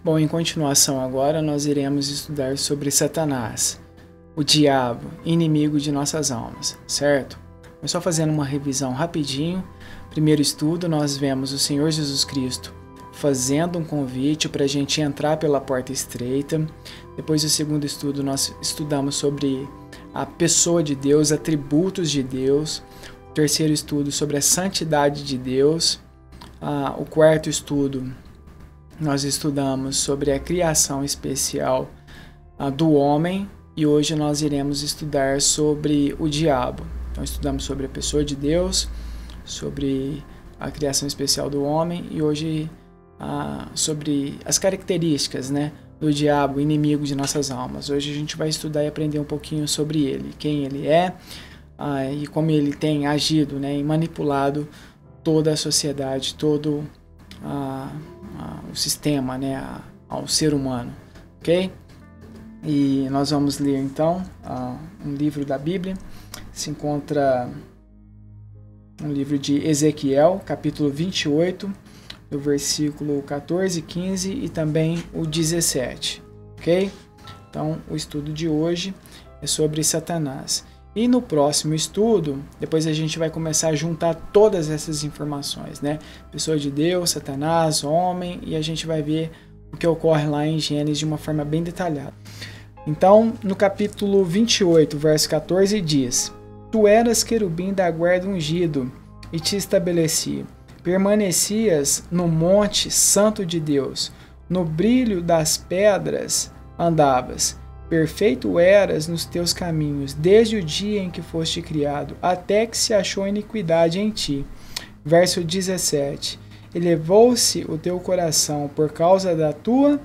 Bom, em continuação agora nós iremos estudar sobre Satanás, o diabo, inimigo de nossas almas, certo? Mas só fazendo uma revisão rapidinho. Primeiro estudo, nós vemos o Senhor Jesus Cristo fazendo um convite para a gente entrar pela porta estreita. Depois do segundo estudo, nós estudamos sobre a pessoa de Deus, atributos de Deus. O terceiro estudo, sobre a santidade de Deus. O quarto estudo, nós estudamos sobre a criação especial do homem. E hoje nós iremos estudar sobre o diabo. Então estudamos sobre a pessoa de Deus, sobre a criação especial do homem e hoje sobre as características, né, do diabo, inimigo de nossas almas. Hoje a gente vai estudar e aprender um pouquinho sobre ele, quem ele é e como ele tem agido, né, e manipulado toda a sociedade, todo o sistema, né, ao ser humano, ok? E nós vamos ler então um livro da Bíblia. Se encontra no livro de Ezequiel, capítulo 28, do versículo 14, 15 e também o 17, ok? Então, o estudo de hoje é sobre Satanás. E no próximo estudo, depois a gente vai começar a juntar todas essas informações, né? Pessoa de Deus, Satanás, homem, e a gente vai ver o que ocorre lá em Gênesis de uma forma bem detalhada. Então, no capítulo 28, verso 14, diz: Tu eras querubim da guarda ungido, e te estabeleci. Permanecias no monte santo de Deus, no brilho das pedras andavas. Perfeito eras nos teus caminhos, desde o dia em que foste criado, até que se achou iniquidade em ti. Verso 17. Elevou-se o teu coração por causa da tua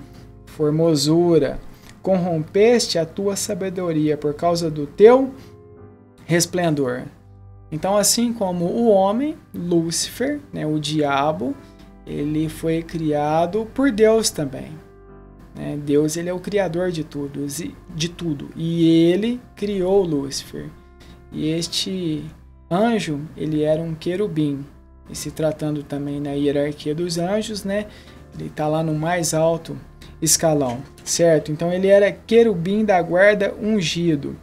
formosura. Corrompeste a tua sabedoria por causa do teu resplendor. Então, assim como o homem, Lúcifer, né, o diabo, ele foi criado por Deus também. Né? Deus, ele é o criador de tudo, e ele criou Lúcifer. E este anjo, ele era um querubim. E se tratando também na hierarquia dos anjos, né, ele está lá no mais alto escalão, certo? Então ele era querubim da guarda ungido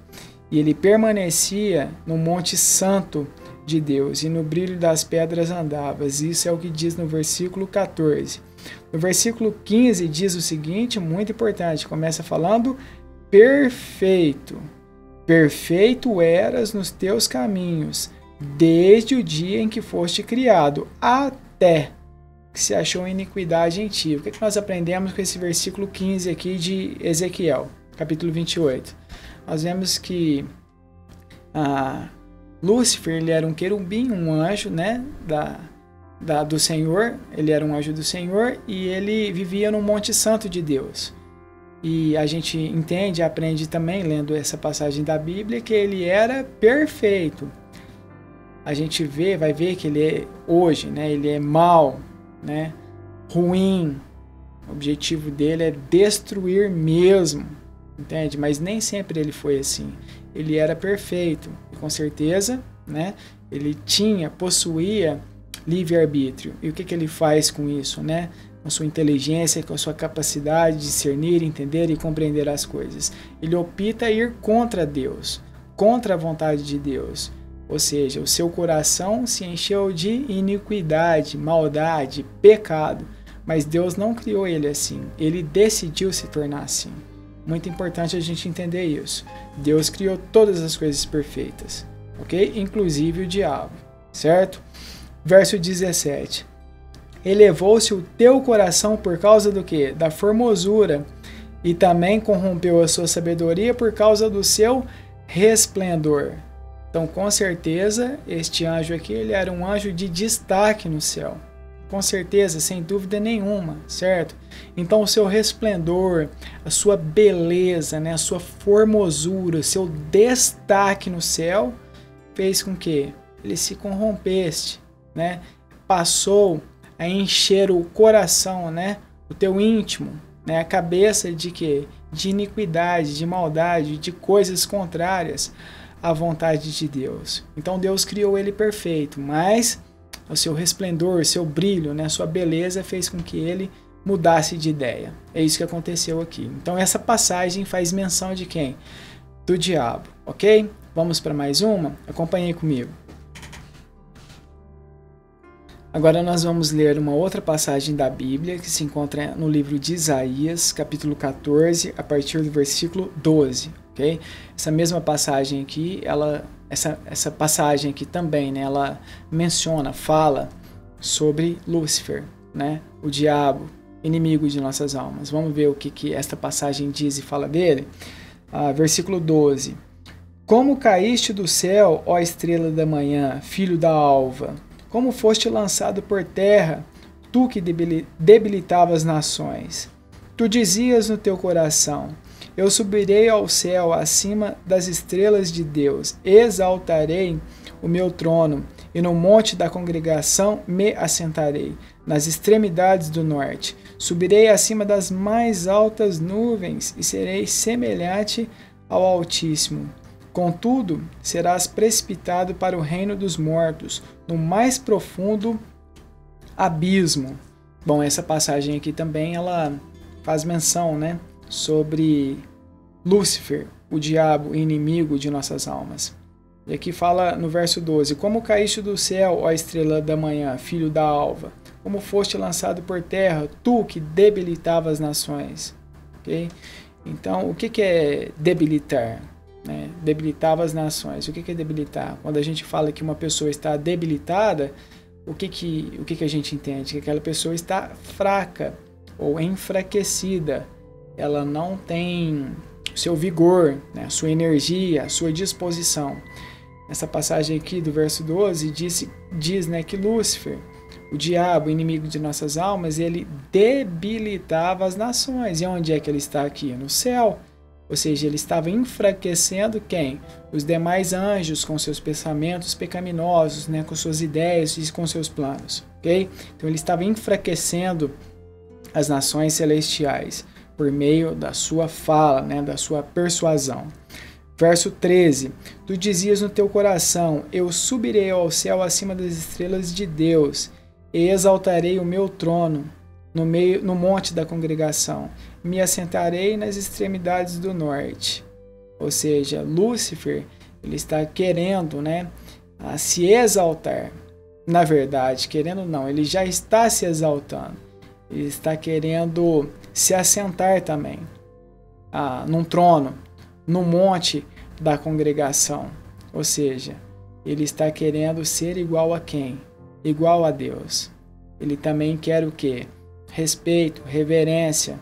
e ele permanecia no monte santo de Deus e no brilho das pedras andavas. Isso é o que diz no versículo 14. No versículo 15 diz o seguinte, muito importante, começa falando: perfeito, perfeito eras nos teus caminhos, desde o dia em que foste criado, até que se achou iniquidade em ti. O que nós aprendemos com esse versículo 15 aqui de Ezequiel, capítulo 28? Nós vemos que Lúcifer, ele era um querubim, um anjo, né, do Senhor. Ele era um anjo do Senhor e ele vivia no Monte Santo de Deus. E a gente entende, aprende também, lendo essa passagem da Bíblia, que ele era perfeito. A gente vai ver que ele é hoje, né, ele é mau, né, ruim. O objetivo dele é destruir mesmo, entende? Mas nem sempre ele foi assim. Ele era perfeito e com certeza, né, ele possuía livre-arbítrio. E o que ele faz com isso, né? Com sua inteligência, com a sua capacidade de discernir, entender e compreender as coisas. Ele opta ir contra Deus, contra a vontade de Deus. Ou seja, o seu coração se encheu de iniquidade, maldade, pecado. Mas Deus não criou ele assim. Ele decidiu se tornar assim. Muito importante a gente entender isso. Deus criou todas as coisas perfeitas, ok? Inclusive o diabo, certo? Verso 17. Elevou-se o teu coração por causa do quê? Da formosura. E também corrompeu a sua sabedoria por causa do seu resplendor. Então, com certeza, este anjo aqui, ele era um anjo de destaque no céu. Com certeza, sem dúvida nenhuma, certo? Então, o seu resplendor, a sua beleza, né, a sua formosura, o seu destaque no céu, fez com que ele se corrompesse, né? Passou a encher o coração, né, o teu íntimo, né, a cabeça de quê? De iniquidade, de maldade, de coisas contrárias à vontade de Deus. Então Deus criou ele perfeito, mas o seu resplendor, o seu brilho, né, a sua beleza fez com que ele mudasse de ideia. É isso que aconteceu aqui. Então essa passagem faz menção de quem? Do diabo, ok? Vamos para mais uma? Acompanhe comigo. Agora nós vamos ler uma outra passagem da Bíblia que se encontra no livro de Isaías, capítulo 14, a partir do versículo 12, ok? Essa mesma passagem aqui, essa passagem aqui também, né, ela fala sobre Lúcifer, né, o diabo, inimigo de nossas almas. Vamos ver o que esta passagem diz e fala dele. Versículo 12. Como caíste do céu, ó estrela da manhã, filho da alva, como foste lançado por terra, tu que debilitavas as nações. Tu dizias no teu coração, eu subirei ao céu acima das estrelas de Deus, exaltarei o meu trono, e no monte da congregação me assentarei, nas extremidades do norte. Subirei acima das mais altas nuvens, e serei semelhante ao Altíssimo. Contudo, serás precipitado para o reino dos mortos, no mais profundo abismo. Bom, essa passagem aqui também, ela faz menção, né, sobre Lúcifer, o diabo, inimigo de nossas almas. E aqui fala no verso 12, como caíste do céu, ó estrela da manhã, filho da alva, como foste lançado por terra, tu que debilitava as nações. Okay? Então, o que é debilitar? Debilitava as nações. O que é debilitar? Quando a gente fala que uma pessoa está debilitada, o que a gente entende? Que aquela pessoa está fraca ou enfraquecida. Ela não tem seu vigor, né? Sua energia, sua disposição. Essa passagem aqui do verso 12 diz, né, que Lúcifer, o diabo, inimigo de nossas almas, ele debilitava as nações. E onde é que ele está aqui? No céu. Ou seja, ele estava enfraquecendo quem? Os demais anjos com seus pensamentos pecaminosos, né? Com suas ideias e com seus planos. Okay? Então ele estava enfraquecendo as nações celestiais por meio da sua fala, né? Da sua persuasão. Verso 13. Tu dizias no teu coração, eu subirei ao céu acima das estrelas de Deus e exaltarei o meu trono no monte da congregação. Me assentarei nas extremidades do norte. Ou seja, Lúcifer, ele está querendo, né, se exaltar. Na verdade, querendo não, ele já está se exaltando. Ele está querendo se assentar também num trono, no monte da congregação. Ou seja, ele está querendo ser igual a quem? Igual a Deus. Ele também quer o quê? Respeito, reverência.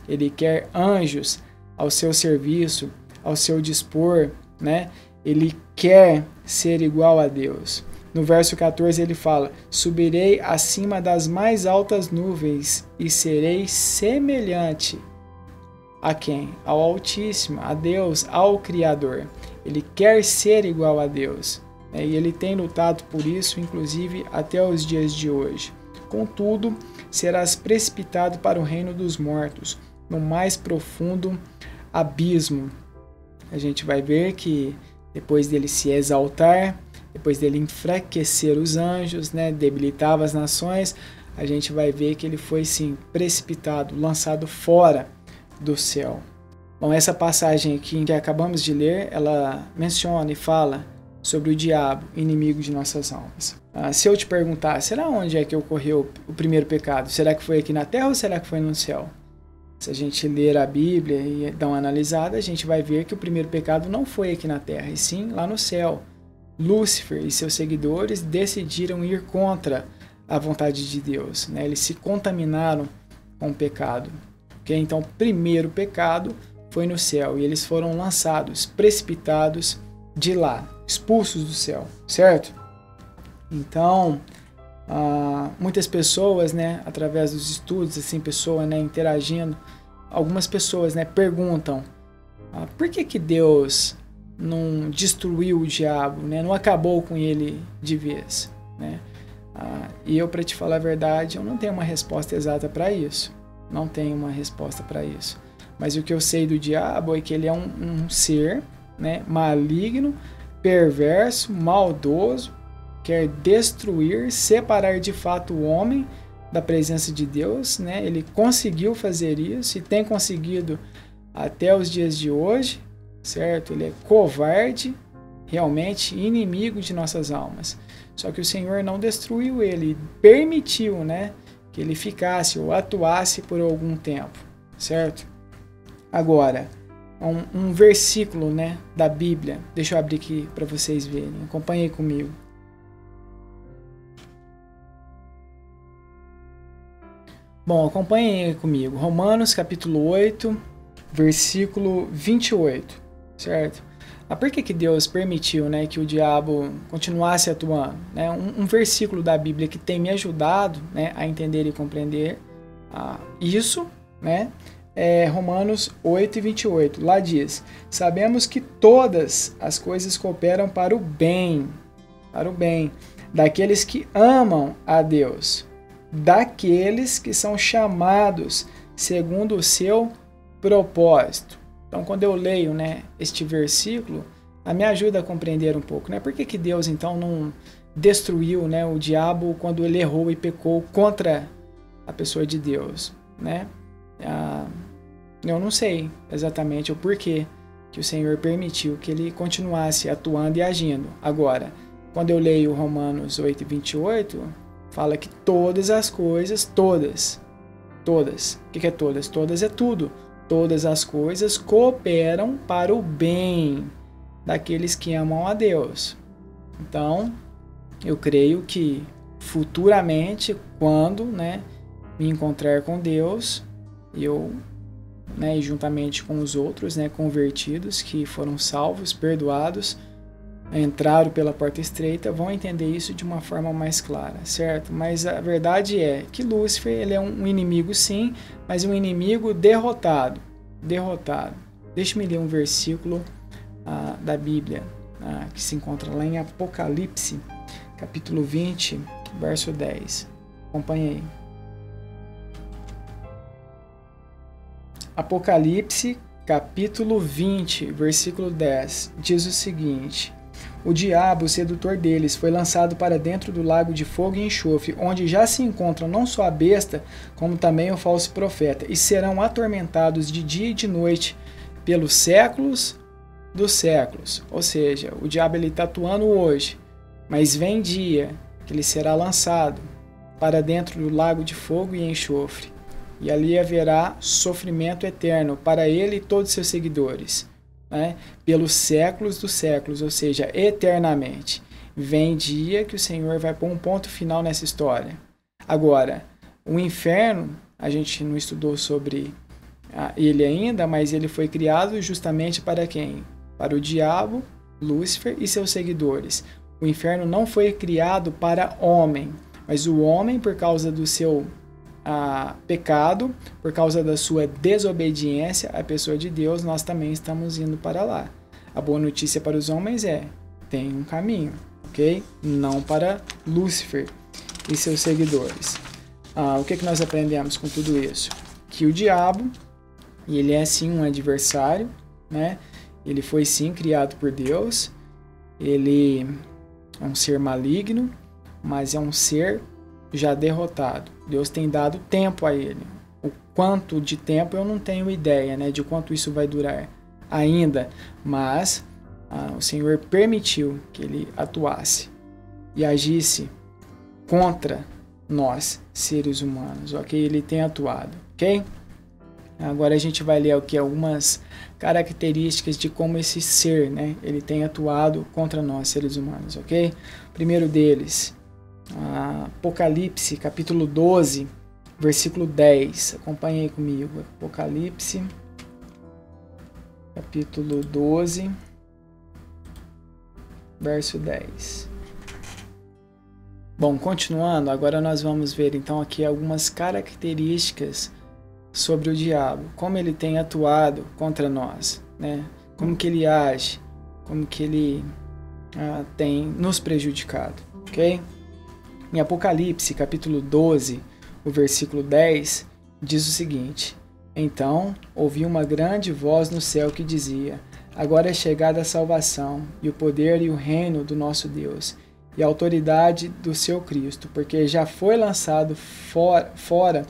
Ele quer anjos ao seu serviço, ao seu dispor, né? Ele quer ser igual a Deus. No verso 14 ele fala, subirei acima das mais altas nuvens e serei semelhante a quem? Ao Altíssimo, a Deus, ao Criador. Ele quer ser igual a Deus, né? E ele tem lutado por isso, inclusive até os dias de hoje. Contudo, serás precipitado para o reino dos mortos, no mais profundo abismo. A gente vai ver que depois dele se exaltar, depois dele enfraquecer os anjos, né, debilitava as nações, a gente vai ver que ele foi sim precipitado, lançado fora do céu. Bom, essa passagem aqui que acabamos de ler, ela menciona e fala sobre o diabo, inimigo de nossas almas. Se eu te perguntar, será onde é que ocorreu o primeiro pecado? Será que foi aqui na terra ou será que foi no céu? Se a gente ler a Bíblia e dar uma analisada, a gente vai ver que o primeiro pecado não foi aqui na terra, e sim lá no céu. Lúcifer e seus seguidores decidiram ir contra a vontade de Deus, né? Eles se contaminaram com o pecado. Okay? Então, o primeiro pecado foi no céu e eles foram lançados, precipitados de lá, expulsos do céu, certo? Então, muitas pessoas, né, através dos estudos, assim, pessoas, né, interagindo, algumas pessoas, né, perguntam por que Deus não destruiu o diabo, né, não acabou com ele de vez, né? E eu, para te falar a verdade, eu não tenho uma resposta exata para isso. Não tenho uma resposta para isso. Mas o que eu sei do diabo é que ele é um ser, né, maligno, perverso, maldoso, quer destruir, separar de fato o homem da presença de Deus, né? Ele conseguiu fazer isso e tem conseguido até os dias de hoje, certo? Ele é covarde, realmente inimigo de nossas almas. Só que o Senhor não destruiu ele, permitiu, né, que ele ficasse ou atuasse por algum tempo, certo? Agora, um versículo, né, da Bíblia. Deixa eu abrir aqui para vocês verem. Acompanhem comigo. Bom, acompanhem comigo. Romanos capítulo 8, versículo 28, certo? Por que Deus permitiu, né, que o diabo continuasse atuando? Né? Um versículo da Bíblia que tem me ajudado, né, a entender e compreender isso, né, é Romanos 8 e 28. Lá diz: sabemos que todas as coisas cooperam para o bem daqueles que amam a Deus, daqueles que são chamados segundo o seu propósito. Então, quando eu leio, né, este versículo, me ajuda a compreender um pouco, né? Por que Deus, então, não destruiu, né, o diabo quando ele errou e pecou contra a pessoa de Deus, né? Eu não sei exatamente o porquê que o Senhor permitiu que ele continuasse atuando e agindo. Agora, quando eu leio Romanos 8 e 28, fala que todas as coisas, todas. O que é todas? Todas é tudo. Todas as coisas cooperam para o bem daqueles que amam a Deus. Então, eu creio que futuramente, quando, né, me encontrar com Deus, eu, né, juntamente com os outros, né, convertidos que foram salvos, perdoados, entraram pela porta estreita, vão entender isso de uma forma mais clara, certo? Mas a verdade é que Lúcifer, ele é um inimigo sim, mas um inimigo derrotado. Deixa-me ler um versículo da Bíblia, que se encontra lá em Apocalipse, capítulo 20, verso 10. Acompanhe aí. Apocalipse, capítulo 20, versículo 10, diz o seguinte: o diabo, o sedutor deles, foi lançado para dentro do lago de fogo e enxofre, onde já se encontram não só a besta, como também o falso profeta, e serão atormentados de dia e de noite pelos séculos dos séculos. Ou seja, o diabo está atuando hoje, mas vem dia que ele será lançado para dentro do lago de fogo e enxofre, e ali haverá sofrimento eterno para ele e todos seus seguidores, né? Pelos séculos dos séculos, ou seja, eternamente. Vem dia que o Senhor vai pôr um ponto final nessa história. Agora, o inferno, a gente não estudou sobre ele ainda, mas ele foi criado justamente para quem? Para o diabo, Lúcifer e seus seguidores. O inferno não foi criado para homem, mas o homem, por causa do seu pecado, por causa da sua desobediência à pessoa de Deus, nós também estamos indo para lá. A boa notícia para os homens tem um caminho, ok? Não para Lúcifer e seus seguidores. O que nós aprendemos com tudo isso? Que o diabo, ele é sim um adversário, né? Ele foi sim criado por Deus, ele é um ser maligno, mas é um ser já derrotado. Deus tem dado tempo a ele. O quanto de tempo eu não tenho ideia, né, de quanto isso vai durar ainda, mas o Senhor permitiu que ele atuasse e agisse contra nós, seres humanos, ok? Ele tem atuado, ok? Agora a gente vai ler aqui algumas características de como esse ser, né, ele tem atuado contra nós, seres humanos, ok? Primeiro deles, Apocalipse, capítulo 12, versículo 10. Acompanhe aí comigo. Apocalipse, capítulo 12, verso 10. Bom, continuando, agora nós vamos ver então aqui algumas características sobre o diabo, como ele tem atuado contra nós, né? Como que ele age, como que ele tem nos prejudicado, ok? Em Apocalipse, capítulo 12, o versículo 10, diz o seguinte: então ouvi uma grande voz no céu que dizia: agora é chegada a salvação, e o poder e o reino do nosso Deus, e a autoridade do seu Cristo, porque já foi lançado fora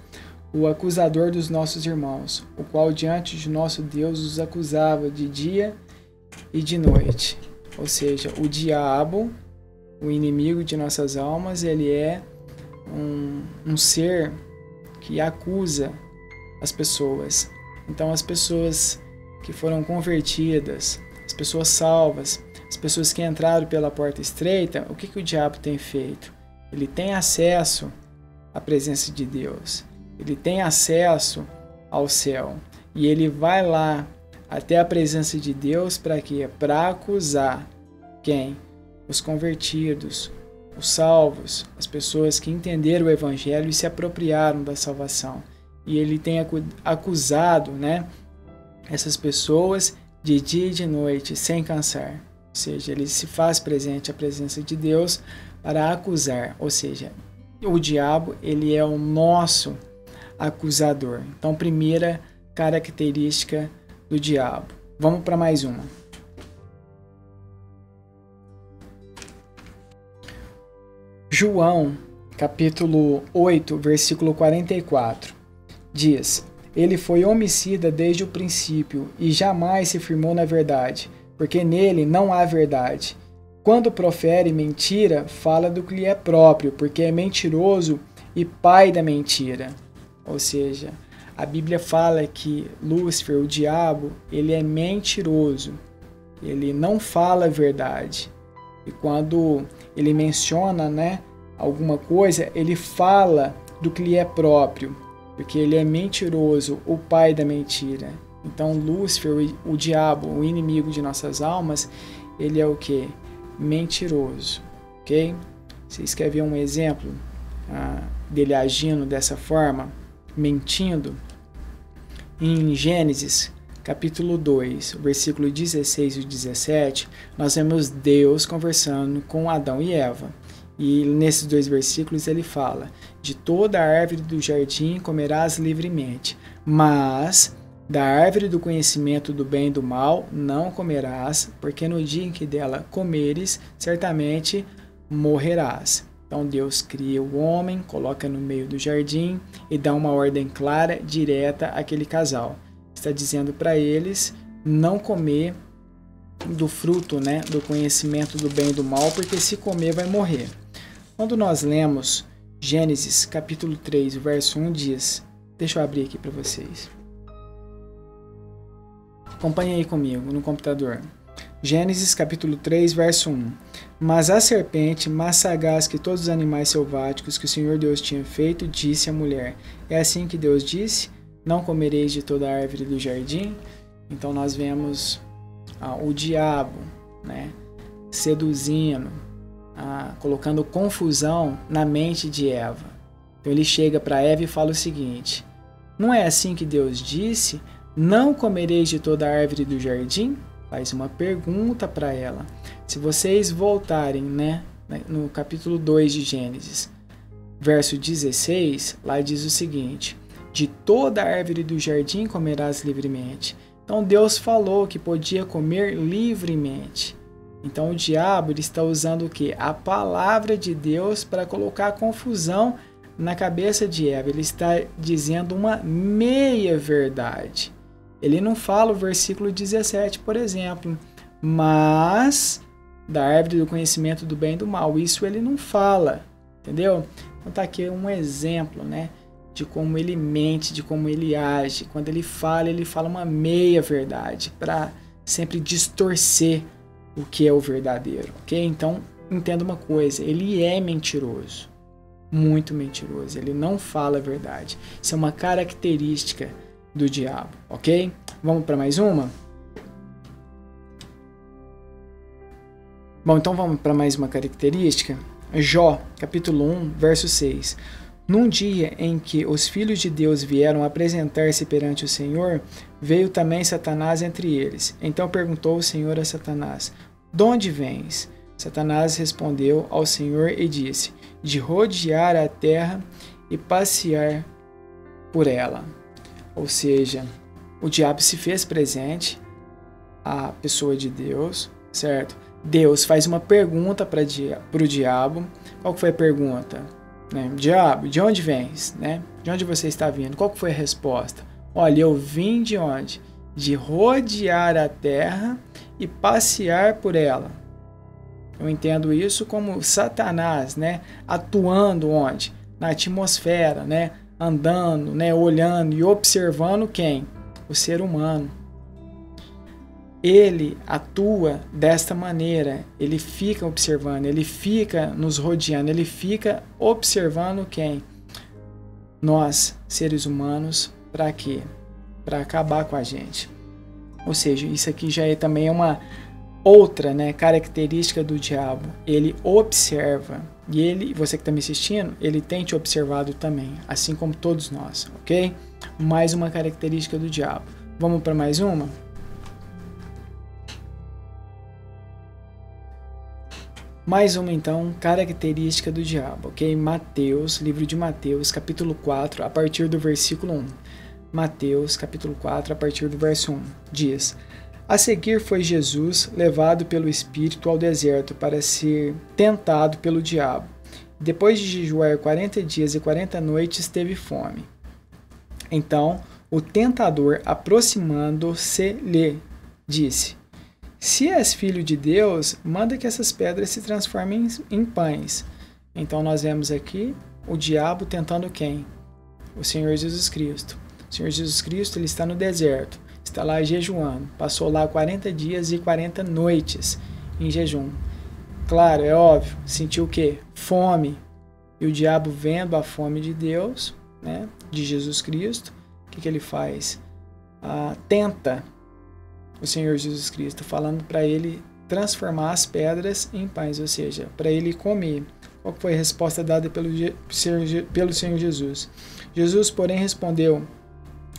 o acusador dos nossos irmãos, o qual diante de nosso Deus os acusava de dia e de noite. Ou seja, o diabo, o inimigo de nossas almas, ele é um ser que acusa as pessoas. Então as pessoas que foram convertidas, as pessoas salvas, as pessoas que entraram pela porta estreita, o que o diabo tem feito? Ele tem acesso à presença de Deus, ele tem acesso ao céu, e ele vai lá até a presença de Deus para quê? Para acusar quem? Os convertidos, os salvos, as pessoas que entenderam o evangelho e se apropriaram da salvação. E ele tem acusado, né, essas pessoas de dia e de noite, sem cansar. Ou seja, ele se faz presente à presença de Deus para acusar. Ou seja, o diabo, ele é o nosso acusador. Então, primeira característica do diabo. Vamos para mais uma. João, capítulo 8, versículo 44, diz: Ele foi homicida desde o princípio e jamais se firmou na verdade, porque nele não há verdade. Quando profere mentira, fala do que lhe é próprio, porque é mentiroso e pai da mentira. Ou seja, a Bíblia fala que Lúcifer, o diabo, ele é mentiroso, ele não fala a verdade. E quando ele menciona, né, alguma coisa, ele fala do que lhe é próprio, porque ele é mentiroso, o pai da mentira. Então Lúcifer, o diabo, o inimigo de nossas almas, ele é o quê? Mentiroso, ok? Vocês querem ver um exemplo dele agindo dessa forma, mentindo? Em Gênesis, capítulo 2, versículo 16 e 17, nós vemos Deus conversando com Adão e Eva. E nesses dois versículos ele fala: de toda a árvore do jardim comerás livremente, mas da árvore do conhecimento do bem e do mal não comerás, porque no dia em que dela comeres, certamente morrerás. Então Deus cria o homem, coloca no meio do jardim e dá uma ordem clara, direta àquele casal. Está dizendo para eles não comer do fruto, né, do conhecimento do bem e do mal, porque se comer vai morrer. Quando nós lemos Gênesis capítulo 3, verso 1 diz, deixa eu abrir aqui para vocês. Acompanhe aí comigo no computador. Gênesis capítulo 3, verso 1. Mas a serpente, mais sagaz que todos os animais selváticos que o Senhor Deus tinha feito, disse à mulher: é assim que Deus disse, não comereis de toda a árvore do jardim? Então nós vemos o diabo, né, seduzindo, colocando confusão na mente de Eva. Então ele chega para Eva e fala o seguinte: não é assim que Deus disse, não comereis de toda a árvore do jardim? Faz uma pergunta para ela. Se vocês voltarem, né, no capítulo 2 de Gênesis, verso 16, lá diz o seguinte: de toda a árvore do jardim comerás livremente. Então Deus falou que podia comer livremente. Então o diabo ele está usando o quê? A palavra de Deus para colocar confusão na cabeça de Eva. Ele está dizendo uma meia verdade. Ele não fala o versículo 17, por exemplo, mas da árvore do conhecimento do bem e do mal. Isso ele não fala, entendeu? Então tá aqui um exemplo, né, de como ele mente, de como ele age. Quando ele fala uma meia verdade para sempre distorcer o que é o verdadeiro, ok? Então entenda uma coisa, ele é mentiroso, muito mentiroso, ele não fala a verdade. Isso é uma característica do diabo, ok? Vamos para mais uma? Bom, então vamos para mais uma característica. Jó, capítulo 1, verso 6. Num dia em que os filhos de Deus vieram apresentar-se perante o Senhor, veio também Satanás entre eles. Então perguntou o Senhor a Satanás: de onde vens? Satanás respondeu ao Senhor e disse: de rodear a terra e passear por ela. Ou seja, o diabo se fez presente à pessoa de Deus, certo? Deus faz uma pergunta para o diabo. Qual que foi a pergunta? Né? Diabo, de onde vens? Né? De onde você está vindo? Qual que foi a resposta? Olha, eu vim de onde? De rodear a terra e passear por ela. Eu entendo isso como Satanás, né? Atuando onde? Na atmosfera, né? Andando, né? Olhando e observando quem? O ser humano. Ele atua desta maneira, ele fica observando, ele fica nos rodeando, ele fica observando quem? Nós, seres humanos, para quê? Para acabar com a gente. Ou seja, isso aqui já é também uma outra, né, característica do diabo. Ele observa, e ele, você que está me assistindo, ele tem te observado também, assim como todos nós, ok? Mais uma característica do diabo. Vamos para mais uma? Mais uma, então, característica do diabo, ok? Mateus, livro de Mateus, capítulo 4, a partir do versículo 1. Mateus, capítulo 4, a partir do verso 1, diz: A seguir foi Jesus levado pelo Espírito ao deserto para ser tentado pelo diabo. Depois de jejuar 40 dias e 40 noites, teve fome. Então, o tentador, aproximando-se, lhe disse: Se és filho de Deus, manda que essas pedras se transformem em pães. Então nós vemos aqui o diabo tentando quem? O Senhor Jesus Cristo. O Senhor Jesus Cristo, ele está no deserto, está lá jejuando, passou lá 40 dias e 40 noites em jejum. Claro, é óbvio, sentiu o quê? Fome. E o diabo, vendo a fome de Deus, né, de Jesus Cristo, o que ele faz? Tenta o Senhor Jesus Cristo, falando para ele transformar as pedras em pães, ou seja, para ele comer. Qual foi a resposta dada pelo Senhor Jesus? Jesus, porém, respondeu: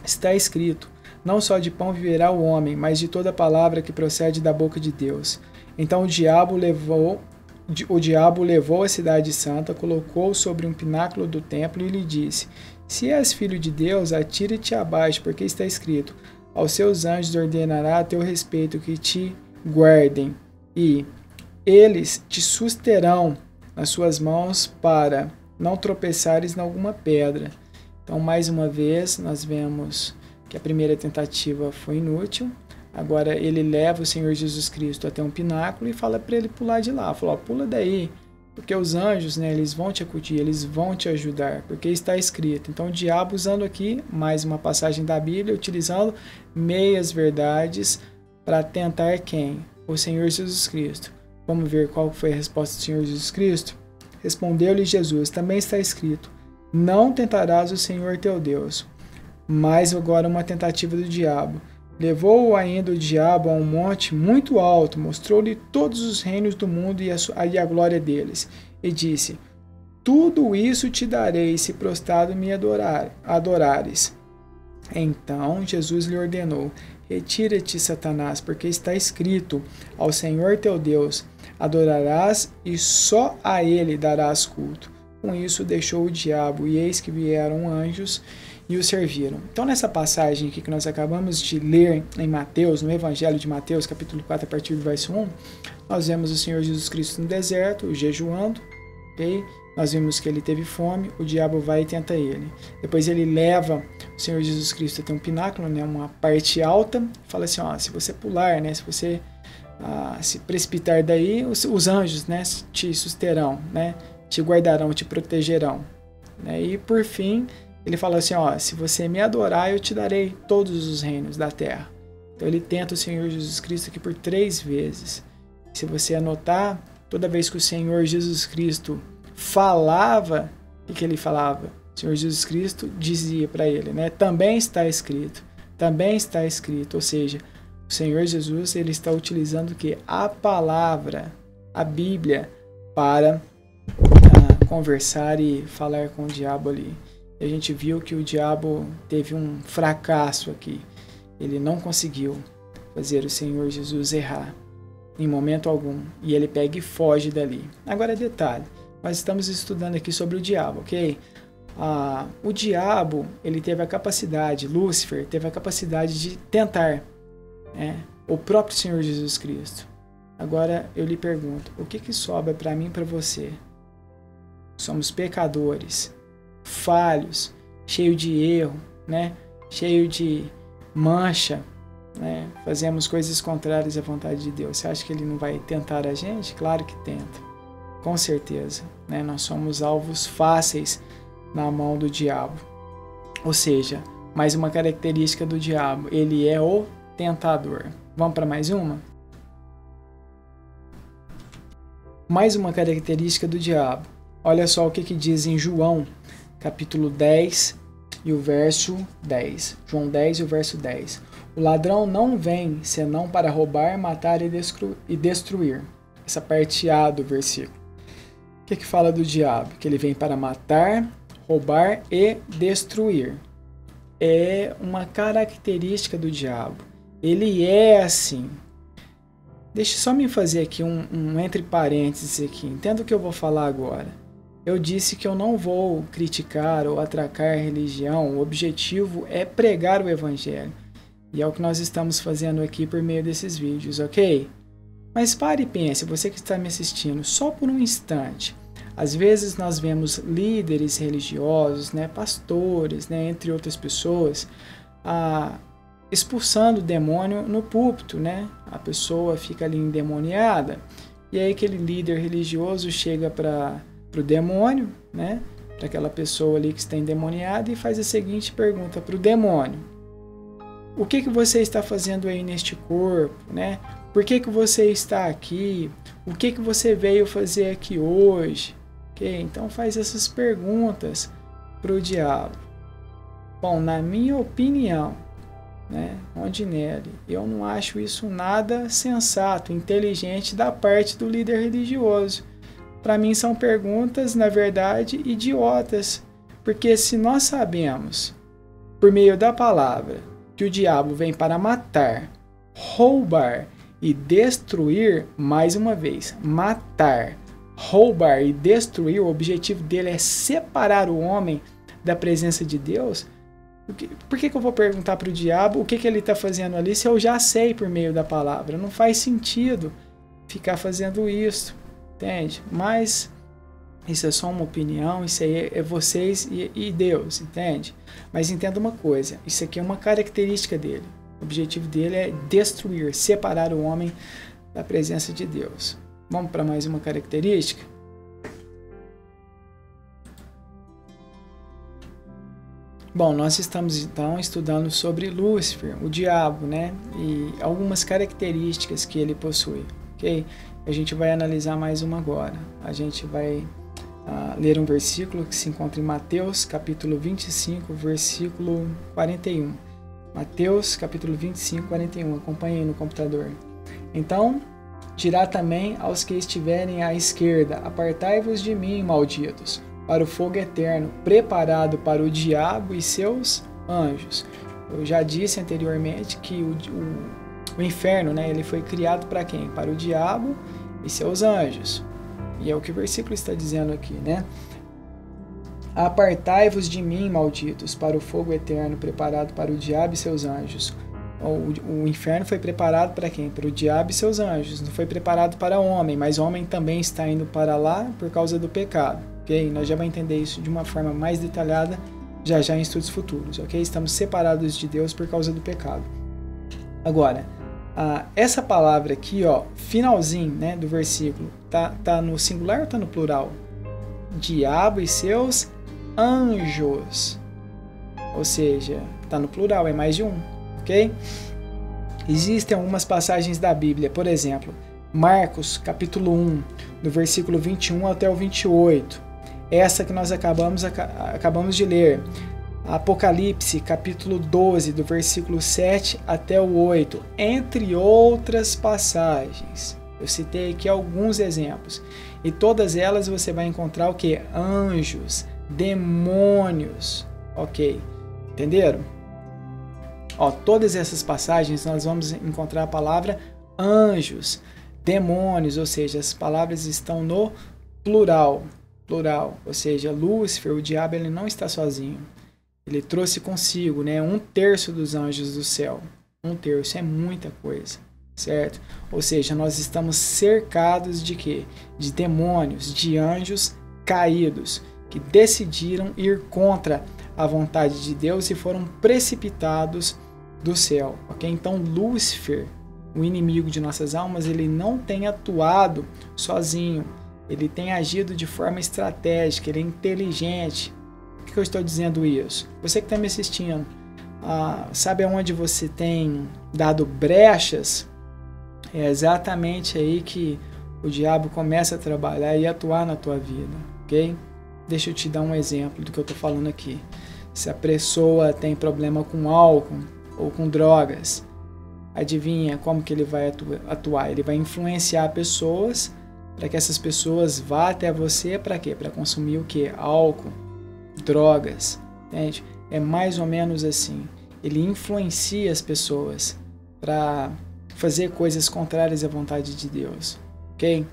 Está escrito, não só de pão viverá o homem, mas de toda palavra que procede da boca de Deus. Então o diabo levou a cidade santa, colocou sobre um pináculo do templo e lhe disse: Se és filho de Deus, atira-te abaixo, porque está escrito: Aos seus anjos ordenará a teu respeito que te guardem, e eles te susterão nas suas mãos para não tropeçares em alguma pedra. Então, mais uma vez, nós vemos que a primeira tentativa foi inútil. Agora, ele leva o Senhor Jesus Cristo até um pináculo e fala para ele pular de lá. Falou: pula daí, porque os anjos, né, eles vão te acudir, eles vão te ajudar, porque está escrito. Então, o diabo usando aqui, mais uma passagem da Bíblia, utilizando meias verdades para tentar quem? O Senhor Jesus Cristo. Vamos ver qual foi a resposta do Senhor Jesus Cristo? Respondeu-lhe Jesus: Também está escrito, não tentarás o Senhor teu Deus. Mais agora uma tentativa do diabo. Levou-o ainda o diabo a um monte muito alto, mostrou-lhe todos os reinos do mundo e a glória deles, e disse: Tudo isso te darei se prostrado me adorares. Então Jesus lhe ordenou: Retira-te, Satanás, porque está escrito: Ao Senhor teu Deus adorarás e só a ele darás culto. Com isso deixou o diabo, e eis que vieram anjos e o serviram. Então, nessa passagem aqui que nós acabamos de ler em Mateus, no Evangelho de Mateus, capítulo 4, a partir do verso 1, nós vemos o Senhor Jesus Cristo no deserto, jejuando, ok? Nós vimos que ele teve fome, o diabo vai e tenta ele. Depois ele leva o Senhor Jesus Cristo até um pináculo, né, uma parte alta, fala assim: ó, se você pular, né, se você se precipitar daí, os anjos, né, te susterão, né, te guardarão, te protegerão. Né? E por fim, ele fala assim: ó, se você me adorar, eu te darei todos os reinos da terra. Então ele tenta o Senhor Jesus Cristo aqui por 3 vezes. Se você anotar, toda vez que o Senhor Jesus Cristo falava, o que ele falava? O Senhor Jesus Cristo dizia para ele, né? Também está escrito. Também está escrito. Ou seja, o Senhor Jesus, ele está utilizando o quê? A palavra, a Bíblia, para conversar e falar com o diabo ali. E a gente viu que o diabo teve um fracasso aqui. Ele não conseguiu fazer o Senhor Jesus errar em momento algum. E ele pega e foge dali. Agora, detalhe. Nós estamos estudando aqui sobre o diabo, ok? O diabo, ele teve a capacidade, Lúcifer teve a capacidade de tentar, né, o próprio Senhor Jesus Cristo. Agora eu lhe pergunto, o que sobra para mim e para você? Somos pecadores, falhos, cheio de erro, né? Cheio de mancha, né? Fazemos coisas contrárias à vontade de Deus. Você acha que ele não vai tentar a gente? Claro que tenta, com certeza, né? Nós somos alvos fáceis na mão do diabo. Ou seja, mais uma característica do diabo, ele é o tentador. Vamos para mais uma? Mais uma característica do diabo. Olha só o que diz em João, capítulo 10 e o verso 10. João 10 e o verso 10. O ladrão não vem senão para roubar, matar e destruir. Essa parte A do versículo. O que fala do diabo? Que ele vem para matar, roubar e destruir. É uma característica do diabo. Ele é assim. Deixa eu só me fazer aqui um entre parênteses aqui. Entenda o que eu vou falar agora. Eu disse que eu não vou criticar ou atracar a religião. O objetivo é pregar o evangelho. E é o que nós estamos fazendo aqui por meio desses vídeos, ok? Mas pare e pense, você que está me assistindo, só por um instante. Às vezes nós vemos líderes religiosos, né, pastores, né, entre outras pessoas, expulsando o demônio no púlpito, né? A pessoa fica ali endemoniada e aí aquele líder religioso chega para o demônio, né? Para aquela pessoa ali que está endemoniada e faz a seguinte pergunta para o demônio: o que você está fazendo aí neste corpo, né? Por que você está aqui? O que você veio fazer aqui hoje? Okay? Então faz essas perguntas para o diabo. Bom, na minha opinião, né, Rondinelli, eu não acho isso nada sensato, inteligente da parte do líder religioso. Para mim são perguntas, na verdade, idiotas. Porque se nós sabemos, por meio da palavra, que o diabo vem para matar, roubar e destruir, mais uma vez, matar, roubar e destruir, o objetivo dele é separar o homem da presença de Deus. Por que eu vou perguntar para o diabo o que ele está fazendo ali se eu já sei por meio da palavra? Não faz sentido ficar fazendo isso, entende? Mas isso é só uma opinião, isso aí é vocês e Deus, entende? Mas entenda uma coisa, isso aqui é uma característica dele. O objetivo dele é destruir, separar o homem da presença de Deus. Vamos para mais uma característica? Bom, nós estamos então estudando sobre Lúcifer, o diabo, né? E algumas características que ele possui, ok? A gente vai analisar mais uma agora. A gente vai ler um versículo que se encontra em Mateus, capítulo 25, versículo 41. Mateus, capítulo 25, 41. Acompanhe aí no computador. Então, dirá também aos que estiverem à esquerda: apartai-vos de mim, malditos, para o fogo eterno, preparado para o diabo e seus anjos. Eu já disse anteriormente que o inferno, né, ele foi criado para quem? Para o diabo e seus anjos. E é o que o versículo está dizendo aqui, né? Apartai-vos de mim, malditos, para o fogo eterno, preparado para o diabo e seus anjos. O inferno foi preparado para quem? Para o diabo e seus anjos. Não foi preparado para o homem, mas o homem também está indo para lá por causa do pecado. Okay? Nós já vamos entender isso de uma forma mais detalhada já em estudos futuros. Okay? Estamos separados de Deus por causa do pecado. Agora, essa palavra aqui, ó, finalzinho, né, do versículo, tá no singular ou está no plural? Diabo e seus anjos. Ou seja, está no plural, é mais de um. Okay? Existem algumas passagens da Bíblia, por exemplo, Marcos, capítulo 1, do versículo 21 até o 28. Essa que nós acabamos de ler. Apocalipse, capítulo 12, do versículo 7 até o 8, entre outras passagens. Eu citei aqui alguns exemplos. E todas elas você vai encontrar o que? Anjos, demônios. Ok, entenderam? Ó, todas essas passagens nós vamos encontrar a palavra anjos, demônios, ou seja, as palavras estão no plural, ou seja, Lúcifer, o diabo, ele não está sozinho. Ele trouxe consigo, né, 1/3 dos anjos do céu. 1/3 é muita coisa, certo? Ou seja, nós estamos cercados de quê? De demônios, de anjos caídos, que decidiram ir contra a vontade de Deus e foram precipitados do céu, ok? Então Lúcifer, o inimigo de nossas almas, ele não tem atuado sozinho, ele tem agido de forma estratégica, ele é inteligente. Por que eu estou dizendo isso? Você que está me assistindo, sabe aonde você tem dado brechas? É exatamente aí que o diabo começa a trabalhar e atuar na tua vida, ok? Deixa eu te dar um exemplo do que eu estou falando aqui. Se a pessoa tem problema com álcool ou com drogas, adivinha como que ele vai atuar? Ele vai influenciar pessoas para que essas pessoas vá até você para quê? Para consumir o quê? Álcool, drogas, entende? É mais ou menos assim. Ele influencia as pessoas para fazer coisas contrárias à vontade de Deus, ok?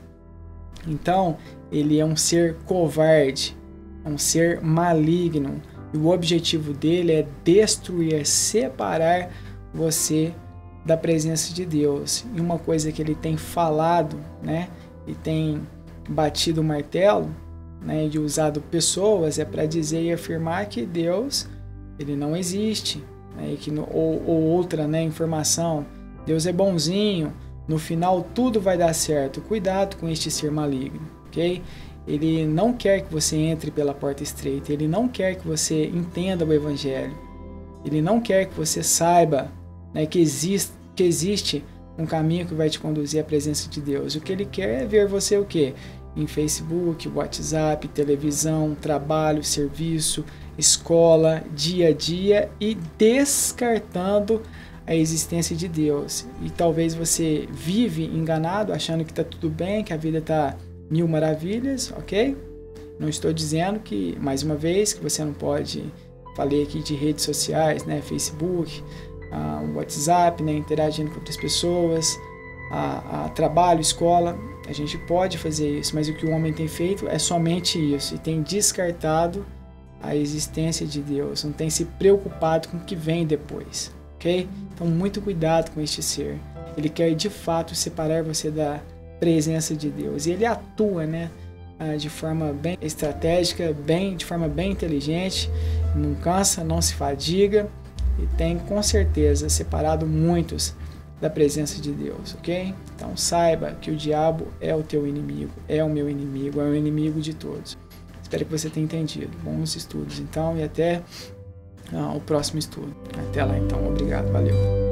Então, ele é um ser covarde, é um ser maligno, e o objetivo dele é destruir, separar você da presença de Deus. E uma coisa que ele tem falado, né, e tem batido o martelo, né, e usado pessoas, é para dizer e afirmar que Deus, ele não existe, né, e que ou outra, né, informação, Deus é bonzinho, no final tudo vai dar certo. Cuidado com este ser maligno, ok? Ele não quer que você entre pela porta estreita, ele não quer que você entenda o evangelho, ele não quer que você saiba, né, que existe um caminho que vai te conduzir à presença de Deus. O que ele quer é ver você o quê? Em Facebook, WhatsApp, televisão, trabalho, serviço, escola, dia a dia, e descartando a existência de Deus. E talvez você vive enganado, achando que está tudo bem, que a vida está mil maravilhas, ok? Não estou dizendo que, mais uma vez, que você não pode, falei aqui de redes sociais, né, Facebook, WhatsApp, né, interagindo com outras pessoas, trabalho, escola, a gente pode fazer isso, mas o que o homem tem feito é somente isso, e tem descartado a existência de Deus, não tem se preocupado com o que vem depois, ok? Então, muito cuidado com este ser. Ele quer, de fato, separar você da presença de Deus. E ele atua, né, de forma bem estratégica, de forma bem inteligente, não cansa, não se fadiga, e tem, com certeza, separado muitos da presença de Deus, ok? Então, saiba que o diabo é o teu inimigo, é o meu inimigo, é o inimigo de todos. Espero que você tenha entendido. Bons estudos, então, e até o próximo estudo. Até lá, então. Obrigado. Valeu.